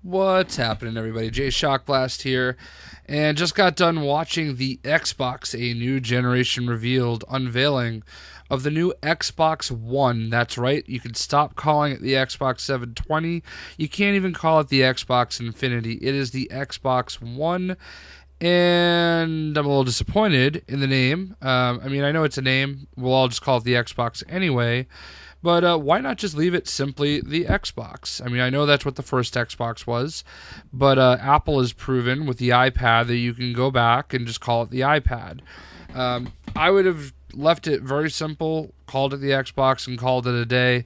What's happening, everybody? Jay Shockblast here, and just got done watching the Xbox, a new generation revealed unveiling of the new Xbox One. That's right, you can stop calling it the Xbox 720. You can't even call it the Xbox Infinity. It is the Xbox One, and I'm a little disappointed in the name. I know it's a name. We'll all just call it the Xbox anyway. But why not just leave it simply the Xbox? I know that's what the first Xbox was, but Apple has proven with the iPad that you can go back and just call it the iPad. I would have left it very simple, called it the Xbox, and called it a day.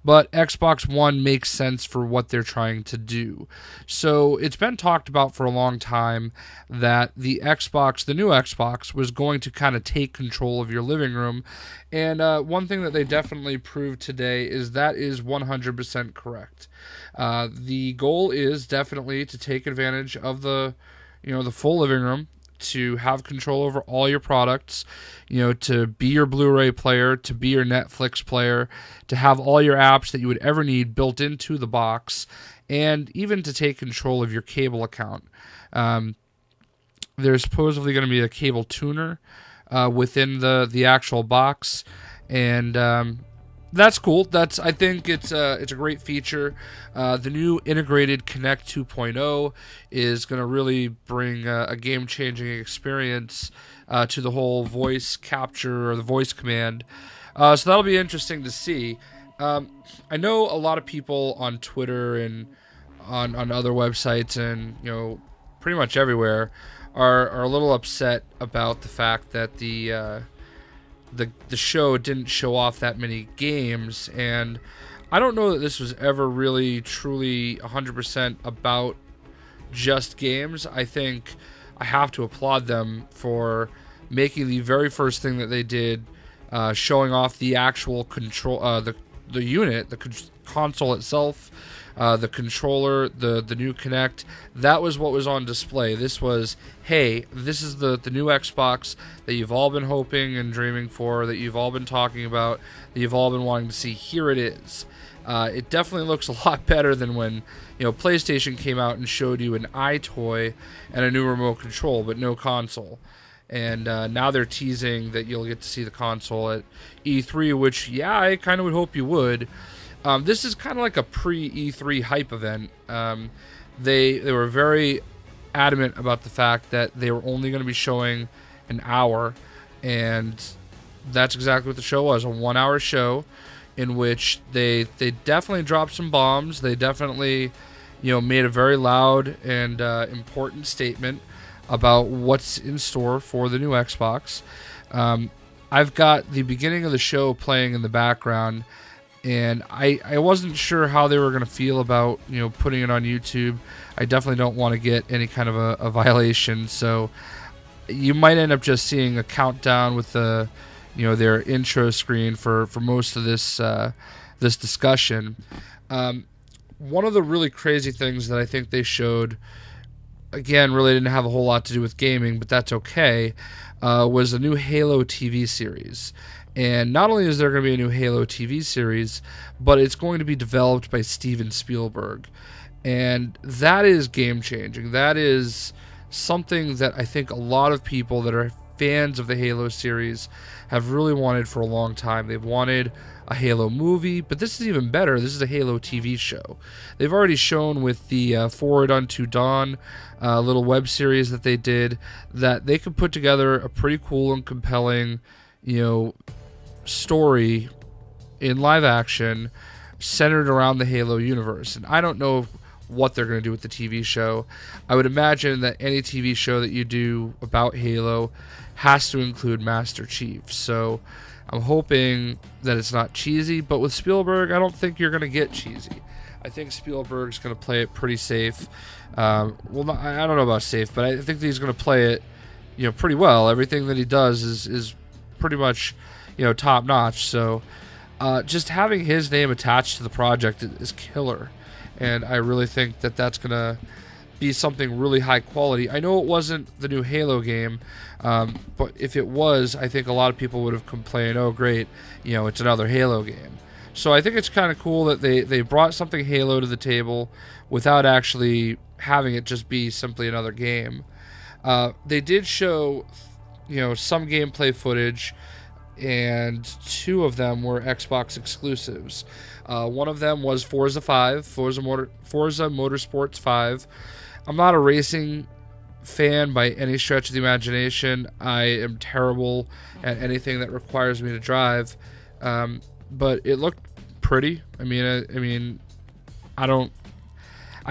But Xbox One makes sense for what they're trying to do. So it's been talked about for a long time that the Xbox, the new Xbox, was going to kind of take control of your living room. And one thing that they definitely proved today is that is 100% correct. The goal is definitely to take advantage of the full living room, to have control over all your products, to be your Blu-ray player, to be your Netflix player, to have all your apps that you would ever need built into the box, and even to take control of your cable account. There's supposedly going to be a cable tuner within the actual box, and that's cool. I think it's a great feature. The new integrated Connect 2.0 is going to really bring a game-changing experience to the whole voice capture or the voice command. So that'll be interesting to see. I know a lot of people on Twitter and on other websites and pretty much everywhere are a little upset about the fact that the show didn't show off that many games, and I don't know that this was ever really truly 100% about just games. I think I have to applaud them for making the very first thing that they did, showing off the actual control, the unit, the console itself, the controller, the new Kinect. That was what was on display. This was, hey, this is the new Xbox that you've all been hoping and dreaming for, that you've all been talking about, that you've all been wanting to see. Here it is. It definitely looks a lot better than when PlayStation came out and showed you an iToy and a new remote control, but no console. And now they're teasing that you'll get to see the console at E3, which, yeah, I kind of would hope you would. This is kind of like a pre-E3 hype event. They were very adamant about the fact that they were only going to be showing an hour, and that's exactly what the show was, a 1-hour show in which they definitely dropped some bombs. They definitely made a very loud and important statement about what's in store for the new Xbox. I've got the beginning of the show playing in the background, and I wasn't sure how they were going to feel about putting it on YouTube. I definitely don't want to get any kind of a violation, so you might end up just seeing a countdown with the their intro screen for most of this this discussion. One of the really crazy things that I think they showed, again, really didn't have a whole lot to do with gaming, but that's okay, was a new Halo TV series. And not only is there going to be a new Halo TV series, but it's going to be developed by Steven Spielberg. And that is game-changing. That is something that I think a lot of people that are fans of the Halo series have really wanted for a long time. They've wanted a Halo movie, but this is even better. This is a Halo TV show. They've already shown with the Forward Unto Dawn little web series that they did that they could put together a pretty cool and compelling story in live action centered around the Halo universe. And I don't know what they're going to do with the TV show. I would imagine that any TV show that you do about Halo has to include Master Chief. So I'm hoping that it's not cheesy, but with Spielberg, I don't think you're going to get cheesy. I think Spielberg's going to play it pretty safe. I don't know about safe, but I think he's going to play it pretty well. Everything that he does is pretty much top notch. So just having his name attached to the project is killer, and I really think that that's gonna be something really high quality. I know it wasn't the new Halo game, but if it was, I think a lot of people would have complained, oh great, it's another Halo game. So I think it's kind of cool that they brought something Halo to the table without actually having it just be simply another game. They did show, some gameplay footage, and 2 of them were Xbox exclusives. One of them was Forza Motorsports 5. I'm not a racing fan by any stretch of the imagination. I am terrible at anything that requires me to drive, but it looked pretty. I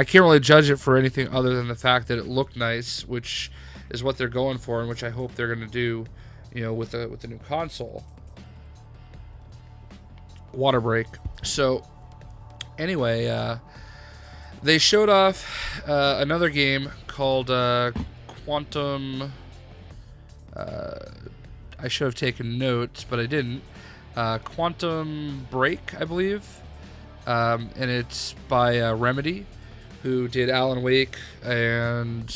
can't really judge it for anything other than the fact that it looked nice, which is what they're going for, and which I hope they're going to do, with the new console. Water break. So, anyway, they showed off another game called Quantum. I should have taken notes, but I didn't. Quantum Break, I believe, and it's by Remedy, who did Alan Wake, and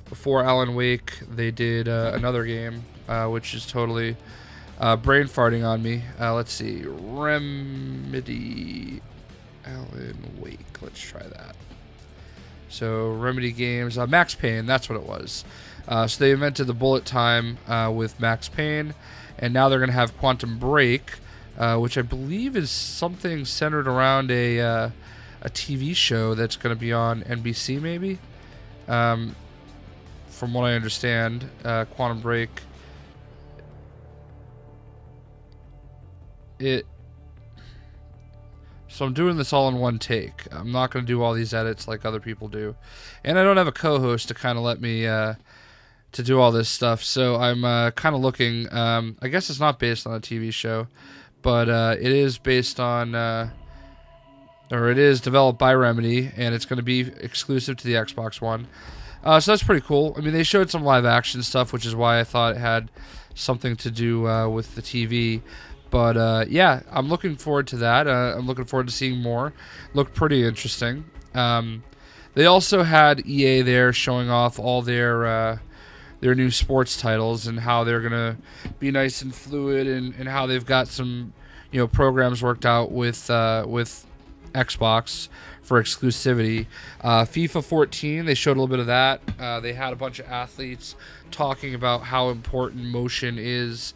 before Alan Wake, they did another game, which is totally brain farting on me. Let's see, Remedy, Alan Wake. Let's try that. So Remedy Games, Max Payne, that's what it was. So they invented the bullet time with Max Payne, and now they're going to have Quantum Break, which I believe is something centered around a TV show that's going to be on NBC, maybe. From what I understand, Quantum Break. So I'm doing this all in one take. I'm not going to do all these edits like other people do. And I don't have a co-host to kind of let me to do all this stuff. So I'm kind of looking. I guess it's not based on a TV show, but it is based on, or it is developed by Remedy, and it's going to be exclusive to the Xbox One. So that's pretty cool. I mean, they showed some live action stuff, which is why I thought it had something to do with the TV. But yeah, I'm looking forward to that. I'm looking forward to seeing more. Looked pretty interesting. They also had EA there showing off all their new sports titles and how they're gonna be nice and fluid, and how they've got some programs worked out with Xbox for exclusivity. FIFA 14, they showed a little bit of that. They had a bunch of athletes talking about how important motion is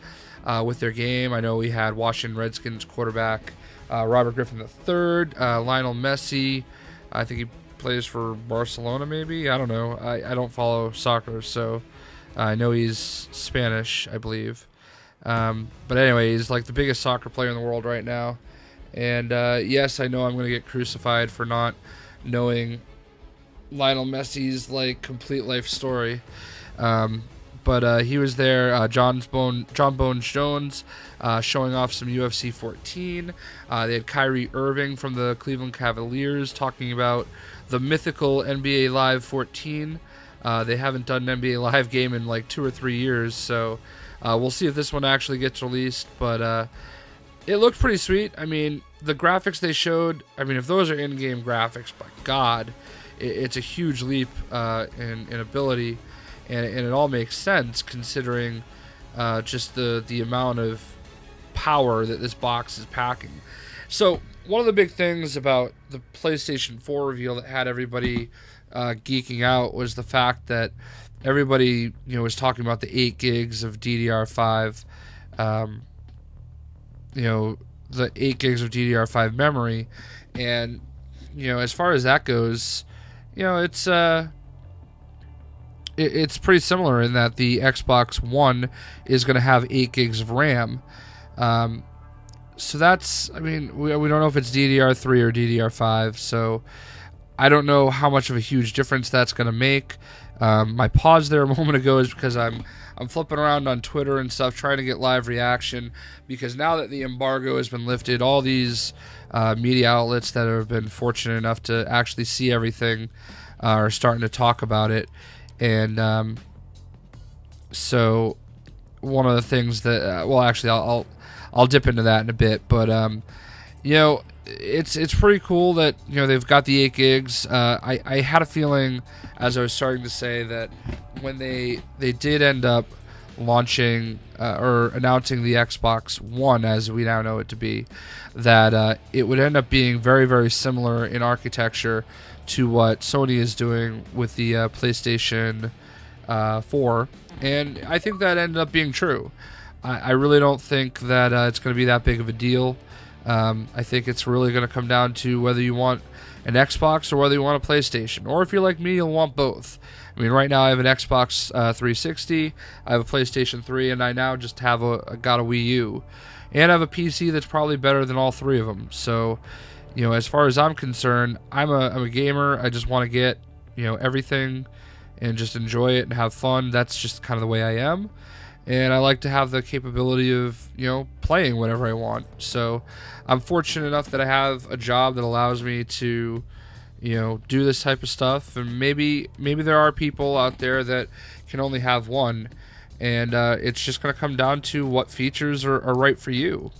with their game. I know we had Washington Redskins quarterback Robert Griffin III, Lionel Messi. I think he plays for Barcelona, maybe. I don't know. I don't follow soccer, so I know he's Spanish, I believe. But anyway, he's like the biggest soccer player in the world right now. And yes, I know I'm going to get crucified for not knowing Lionel Messi's like complete life story. But he was there, John Bones Jones, showing off some UFC 14. They had Kyrie Irving from the Cleveland Cavaliers talking about the mythical NBA Live 14. They haven't done an NBA Live game in like 2 or 3 years, so we'll see if this one actually gets released. But it looked pretty sweet. I mean, the graphics they showed, I mean, if those are in-game graphics, by God, it's a huge leap in ability. And it all makes sense considering just the amount of power that this box is packing. So one of the big things about the PlayStation 4 reveal that had everybody geeking out was the fact that everybody was talking about the 8 gigs of DDR5, the 8 gigs of DDR5 memory, and as far as that goes, it's pretty similar in that the Xbox One is going to have 8 gigs of RAM. So that's, I mean, we don't know if it's DDR3 or DDR5, so I don't know how much of a huge difference that's going to make. My pause there a moment ago is because I'm flipping around on Twitter and stuff trying to get live reaction, because now that the embargo has been lifted, all these media outlets that have been fortunate enough to actually see everything are starting to talk about it. And so one of the things that well, actually I'll dip into that in a bit, but it's pretty cool that they've got the 8 gigs. I had a feeling, as I was starting to say, that when they did end up launching or announcing the Xbox One as we now know it to be, that it would end up being very, very similar in architecture to what Sony is doing with the PlayStation 4, and I think that ended up being true. I really don't think that it's going to be that big of a deal. I think it's really going to come down to whether you want an Xbox or whether you want a PlayStation, or if you're like me, you'll want both. I mean, right now I have an Xbox 360, I have a PlayStation 3, and I now just have got a Wii U, and I have a PC that's probably better than all three of them. So, as far as I'm concerned, I'm a gamer. I just want to get everything and just enjoy it and have fun. That's just kind of the way I am. And I like to have the capability of, playing whenever I want. So I'm fortunate enough that I have a job that allows me to, do this type of stuff. And maybe there are people out there that can only have one. And it's just going to come down to what features are right for you.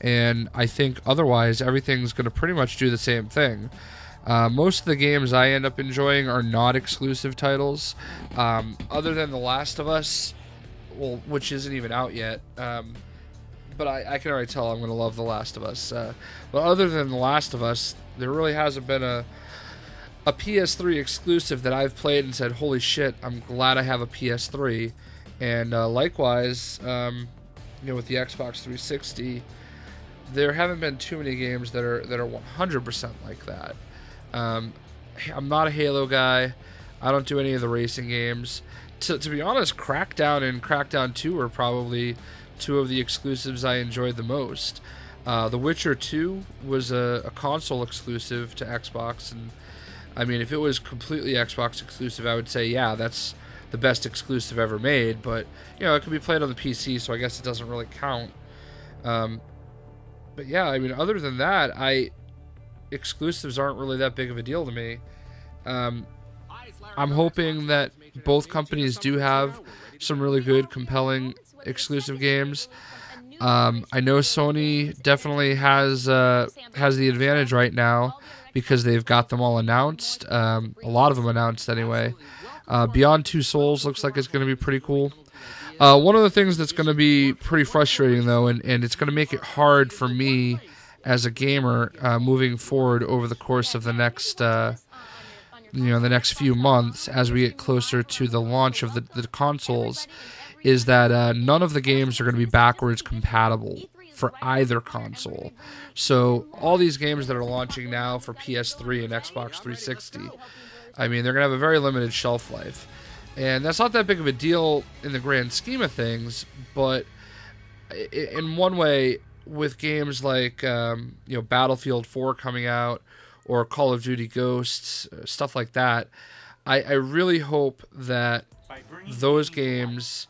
And I think otherwise, everything's going to pretty much do the same thing. Most of the games I end up enjoying are not exclusive titles. Other than The Last of Us, well, which isn't even out yet, but I can already tell I'm going to love The Last of Us. But other than The Last of Us, there really hasn't been a PS3 exclusive that I've played and said, holy shit, I'm glad I have a PS3. And likewise, with the Xbox 360, there haven't been too many games that are 100% like that. I'm not a Halo guy. I don't do any of the racing games. To be honest, Crackdown and Crackdown 2 are probably two of the exclusives I enjoyed the most. The Witcher 2 was a console exclusive to Xbox, and I mean, if it was completely Xbox exclusive, I would say, yeah, that's the best exclusive ever made, but, it can be played on the PC, so I guess it doesn't really count. But yeah, I mean, other than that, exclusives aren't really that big of a deal to me. I'm hoping that both companies do have some really good, compelling exclusive games. I know Sony definitely has the advantage right now because they've got them all announced. A lot of them announced anyway. Beyond Two Souls looks like it's going to be pretty cool. One of the things that's going to be pretty frustrating, though, and it's going to make it hard for me as a gamer moving forward over the course of the next the next few months as we get closer to the launch of the consoles, is that none of the games are going to be backwards compatible for either console. So all these games that are launching now for PS3 and Xbox 360, I mean, they're going to have a very limited shelf life. And that's not that big of a deal in the grand scheme of things, but in one way, with games like Battlefield 4 coming out, or Call of Duty Ghosts, stuff like that, I really hope that those games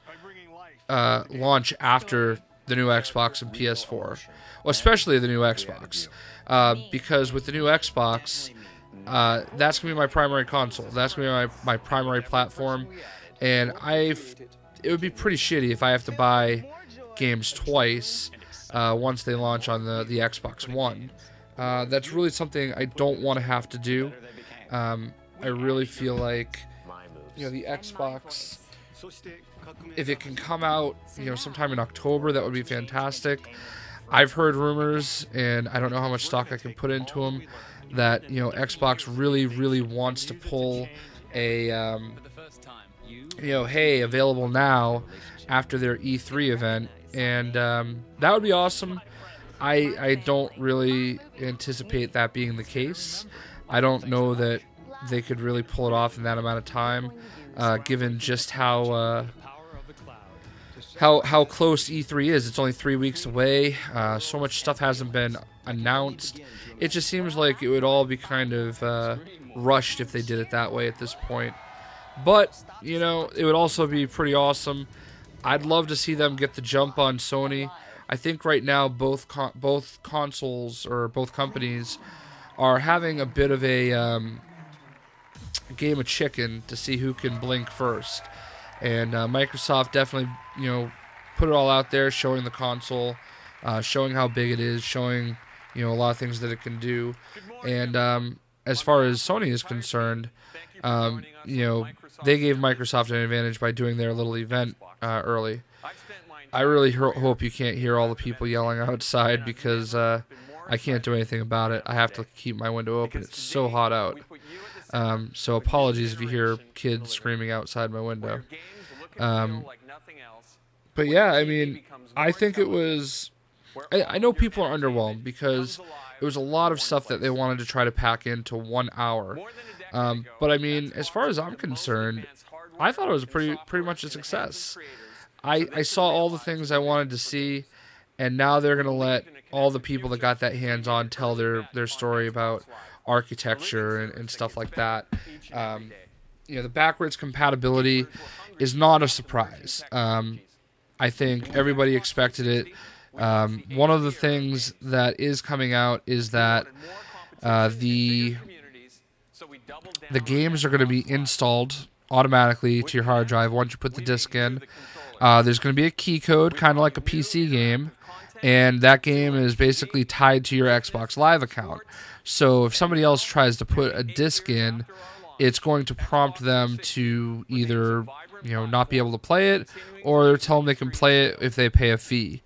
launch after the new Xbox and PS4, well, especially the new Xbox, because with the new Xbox, that's going to be my primary console. That's going to be my primary platform, and it would be pretty shitty if I have to buy games twice once they launch on the Xbox One. That's really something I don't want to have to do. I really feel like the Xbox, if it can come out sometime in October, that would be fantastic. I've heard rumors, and I don't know how much stock I can put into them, that Xbox really wants to pull a hey, available now after their E3 event, and that would be awesome. I don't really anticipate that being the case. I don't know that they could really pull it off in that amount of time, given just how close E3 is. It's only 3 weeks away. So much stuff hasn't been announced. It just seems like it would all be kind of rushed if they did it that way at this point. But, it would also be pretty awesome. I'd love to see them get the jump on Sony. I think right now both consoles, or both companies, are having a bit of a game of chicken to see who can blink first. And Microsoft definitely, put it all out there, showing the console, showing how big it is, showing, a lot of things that it can do. And as far as Sony is concerned, they gave Microsoft an advantage by doing their little event early. I really hope you can't hear all the people yelling outside because I can't do anything about it. I have to keep my window open. It's so hot out. So apologies if you hear kids screaming outside my window. But yeah, I mean, I think it was... I know people are underwhelmed because it was a lot of stuff that they wanted to try to pack into 1 hour. But I mean, as far as I'm concerned, I thought it was pretty much a success. I saw all the things I wanted to see, and now they're going to let all the people that got that hands-on tell their story about architecture and stuff like that. The backwards compatibility is not a surprise. I think everybody expected it. One of the things that is coming out is that the games are going to be installed automatically to your hard drive once you put the disc in. There's going to be a key code, kind of like a PC game, and that game is basically tied to your Xbox Live account. So if somebody else tries to put a disc in, it's going to prompt them to either not be able to play it, or tell them they can play it if they pay a fee.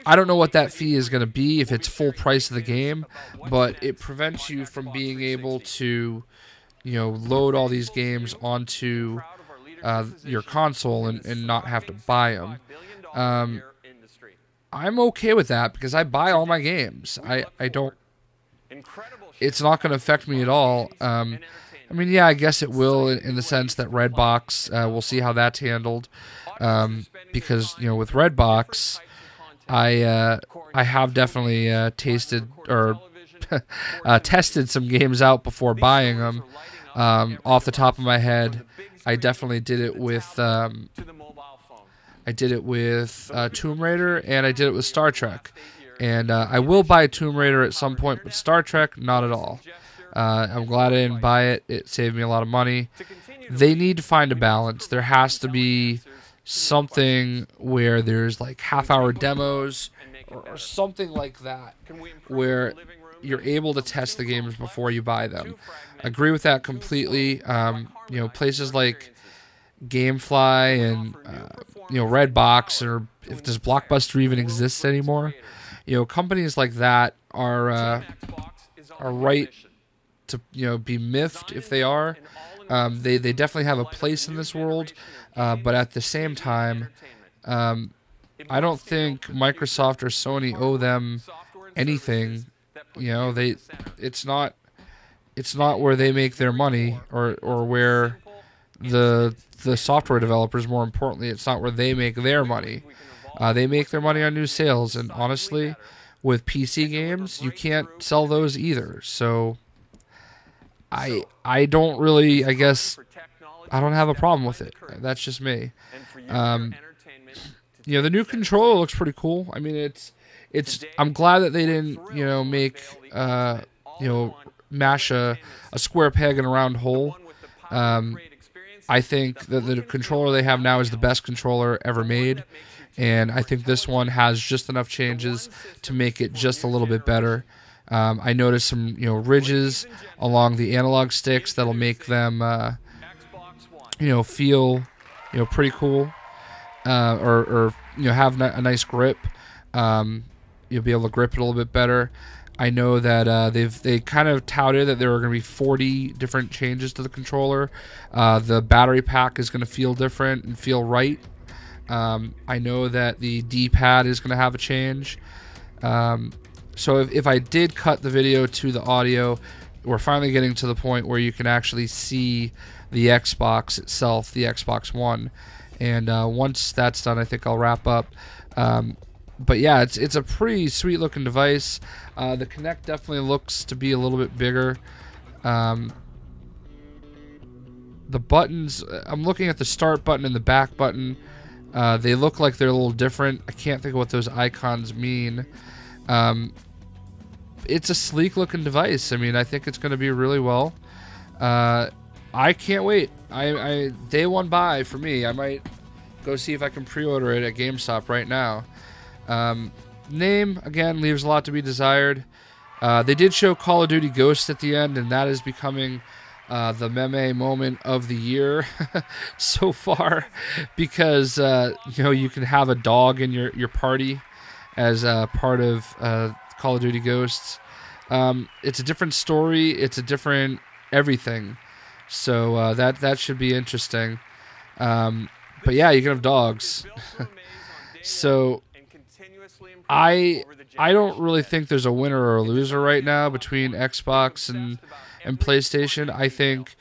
I don't know what that fee is going to be if it's full price of the game, but it prevents you from being able to load all these games onto your console and not have to buy them. I'm okay with that because I buy all my games. I don't... It's not going to affect me at all. I mean, yeah, I guess it will in the sense that Redbox, we'll see how that's handled. Because, with Redbox, I have definitely tasted or tested some games out before buying them. Off the top of my head, I definitely did it with Tomb Raider, and I did it with Star Trek. And I will buy Tomb Raider at some point, but Star Trek, not at all. I'm glad I didn't buy it. It saved me a lot of money. They need to find a balance. There has to be something where there's like half-hour demos or something like that, where you're able to test the games before you buy them. I agree with that completely. Places like GameFly and Redbox, or if does Blockbuster even exist anymore? Companies like that are right to be miffed if they are. They definitely have a place in this world, but at the same time, I don't think Microsoft or Sony owe them anything. It's not where they make their money, or where the software developers, more importantly, it's not where they make their money. They make their money on new sales, and honestly, with PC games, you can't sell those either. So I don't really, I guess, I don't have a problem with it. That's just me. The new controller looks pretty cool. I mean, I'm glad that they didn't, make, mash a square peg in a round hole. I think that the controller they have now is the best controller ever made, and I think this one has just enough changes to make it just a little bit better. I noticed some, ridges along the analog sticks that'll make them, feel, pretty cool, or have a nice grip. You'll be able to grip it a little bit better. I know that they kind of touted that there were going to be 40 different changes to the controller. The battery pack is going to feel different and feel right. I know that the D-pad is going to have a change. So if I did cut the video to the audio, we're finally getting to the point where you can actually see the Xbox itself, the Xbox One. And once that's done, I think I'll wrap up. But yeah, it's a pretty sweet looking device. The Kinect definitely looks to be a little bit bigger. The buttons, I'm looking at the start button and the back button. They look like they're a little different. I can't think of what those icons mean. It's a sleek looking device. I mean, I think it's going to be really well. I can't wait. I day one buy for me. I might go see if I can pre-order it at GameStop right now. Name, again, leaves a lot to be desired. They did show Call of Duty Ghosts at the end, and that is becoming the meme moment of the year so far, because you can have a dog in your party as part of Call of Duty Ghosts. It's a different story. It's a different everything. So that should be interesting. But yeah, you can have dogs. So I don't really think there's a winner or a loser right now between Xbox and PlayStation. I think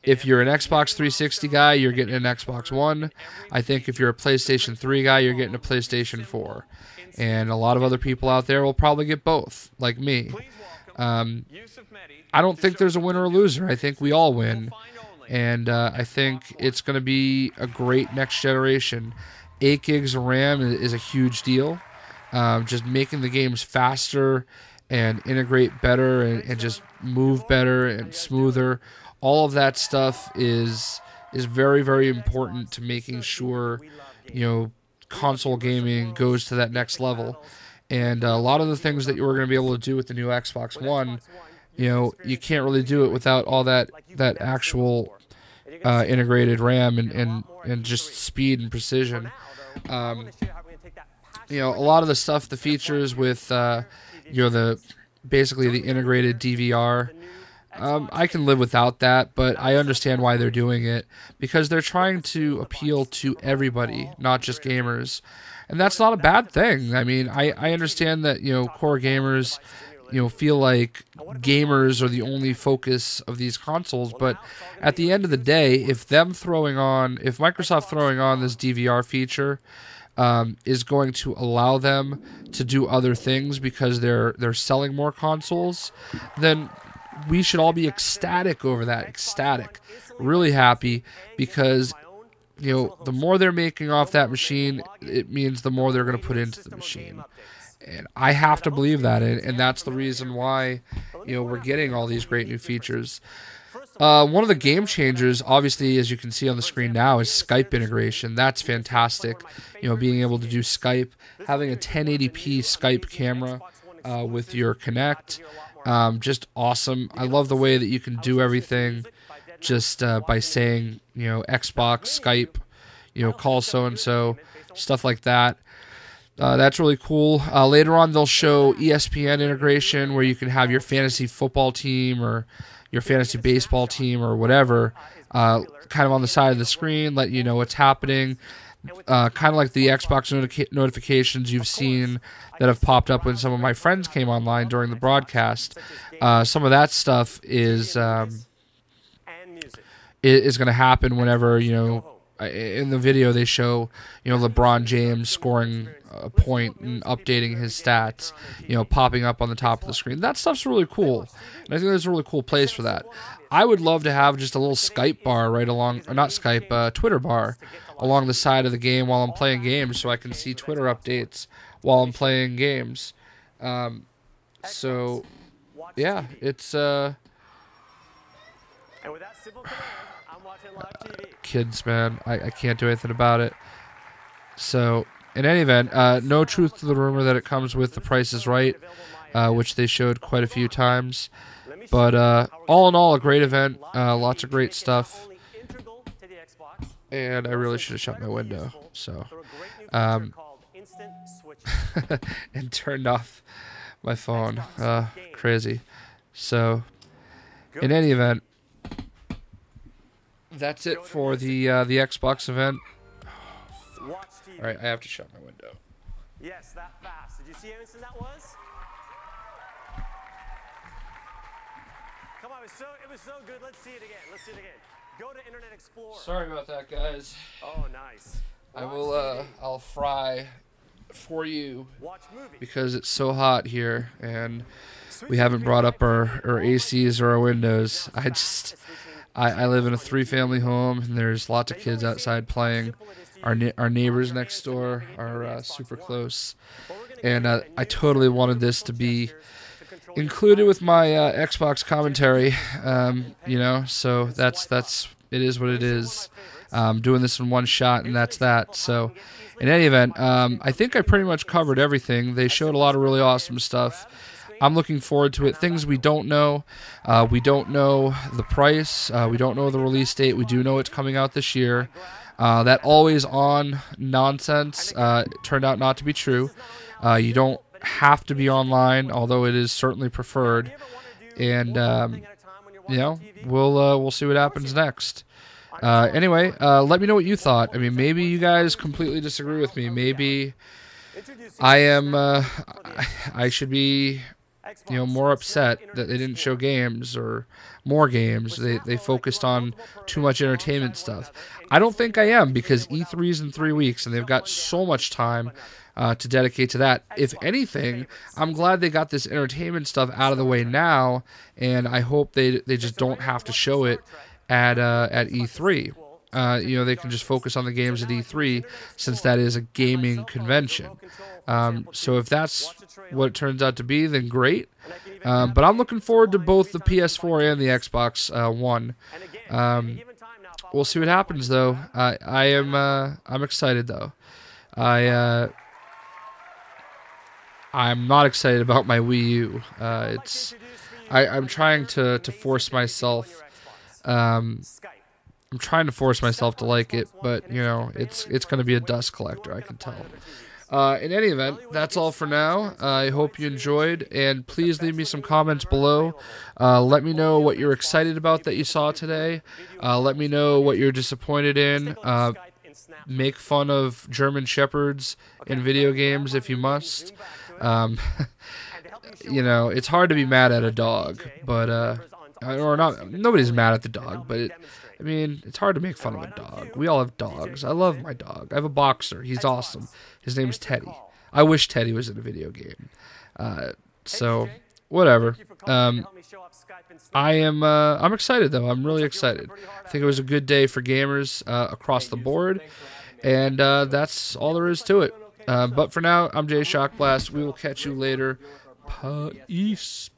if you're an Xbox 360 guy, you're getting an Xbox One. I think if you're a PlayStation 3 guy, you're getting a PlayStation 4. And a lot of other people out there will probably get both, like me. I don't think there's a winner or loser. I think we all win. And I think it's going to be a great next generation. 8 gigs of RAM is a huge deal. Just making the games faster and integrate better and just move better and smoother. All of that stuff is very, very important to making sure, console gaming goes to that next level. And a lot of the things that you're going to be able to do with the new Xbox One, you can't really do it without all that actual integrated RAM and just speed and precision. A lot of the stuff, the features with basically the integrated DVR, I can live without that, but I understand why they're doing it, because they're trying to appeal to everybody, not just gamers. And that's not a bad thing. I mean, I understand that, core gamers, feel like gamers are the only focus of these consoles, but at the end of the day, if Microsoft throwing on this DVR feature is going to allow them to do other things because they're selling more consoles, then we should all be ecstatic over that. Ecstatic. Really happy, because the more they're making off that machine, it means the more they're going to put into the machine. And I have to believe that, and that's the reason why we're getting all these great new features. One of the game changers, obviously, as you can see on the screen now, is Skype integration. That's fantastic. Being able to do Skype, having a 1080p Skype camera with your Kinect, just awesome. I love the way that you can do everything just by saying, Xbox, Skype, call so-and-so, stuff like that. That's really cool. Later on, they'll show ESPN integration, where you can have your fantasy football team or your fantasy baseball team or whatever kind of on the side of the screen, let you know what's happening. Kind of like the Xbox notifications you've seen that have popped up when some of my friends came online during the broadcast. Some of that stuff is going to happen whenever, in the video they show, LeBron James scoring a point and updating his stats, popping up on the top of the screen. That stuff's really cool. And I think there's a really cool place for that. I would love to have just a little Skype bar right along, or not Skype, Twitter bar along the side of the game while I'm playing games, so I can see Twitter updates while I'm playing games. So, yeah, it's kids, man. I can't do anything about it. So, in any event, no truth to the rumor that it comes with The Price is Right, which they showed quite a few times. But all in all, a great event. Lots of great stuff. And I really should have shut my window. So, and turned off my phone. Crazy. So, in any event, that's it for the Xbox event. All right, I have to shut my window. Yes, that fast. Did you see how instant that was? Come on, it was so good. Let's see it again. Let's see it again. Go to Internet Explorer. Sorry about that, guys. Oh, nice. I'll fry for you because it's so hot here, and we haven't brought up our ACs or our windows. I live in a 3-family home, and there's lots of kids outside playing. Our neighbors next door are super close, and I totally wanted this to be included with my Xbox commentary. So that's it is what it is. Doing this in one shot, and that's that. So, in any event, I think I pretty much covered everything. They showed a lot of really awesome stuff. I'm looking forward to it. Things we don't know. We don't know the price. We don't know the release date. We do know it's coming out this year. That always on nonsense turned out not to be true. You don't have to be online, although it is certainly preferred. And we'll see what happens next. Anyway, let me know what you thought. I mean, maybe you guys completely disagree with me. Maybe I should be more upset that they didn't show games or more games. They focused on too much entertainment stuff. I don't think I am, because E3 is in 3 weeks and they've got so much time to dedicate to that. If anything, I'm glad they got this entertainment stuff out of the way now, and I hope they just don't have to show it at E3. They can just focus on the games at E3, since that is a gaming convention. So if that's what it turns out to be, then great. But I'm looking forward to both the PS4 and the Xbox One. We'll see what happens, though. I'm excited, though. I'm not excited about my Wii U. I'm trying to force myself. I'm trying to force myself to like it, but it's going to be a dust collector, I can tell. In any event, that's all for now. I hope you enjoyed, and please leave me some comments below. Let me know what you're excited about that you saw today. Let me know what you're disappointed in. Make fun of German Shepherds in video games if you must. It's hard to be mad at a dog, but or not. Nobody's mad at the dog, but it's hard to make fun of a dog. We all have dogs. I love my dog. I have a boxer. He's awesome. His name's Teddy. I wish Teddy was in a video game. So whatever. I'm excited, though. I'm really excited. I think it was a good day for gamers across the board, and that's all there is to it. But for now, I'm Jay Shockblast. We will catch you later. Peace.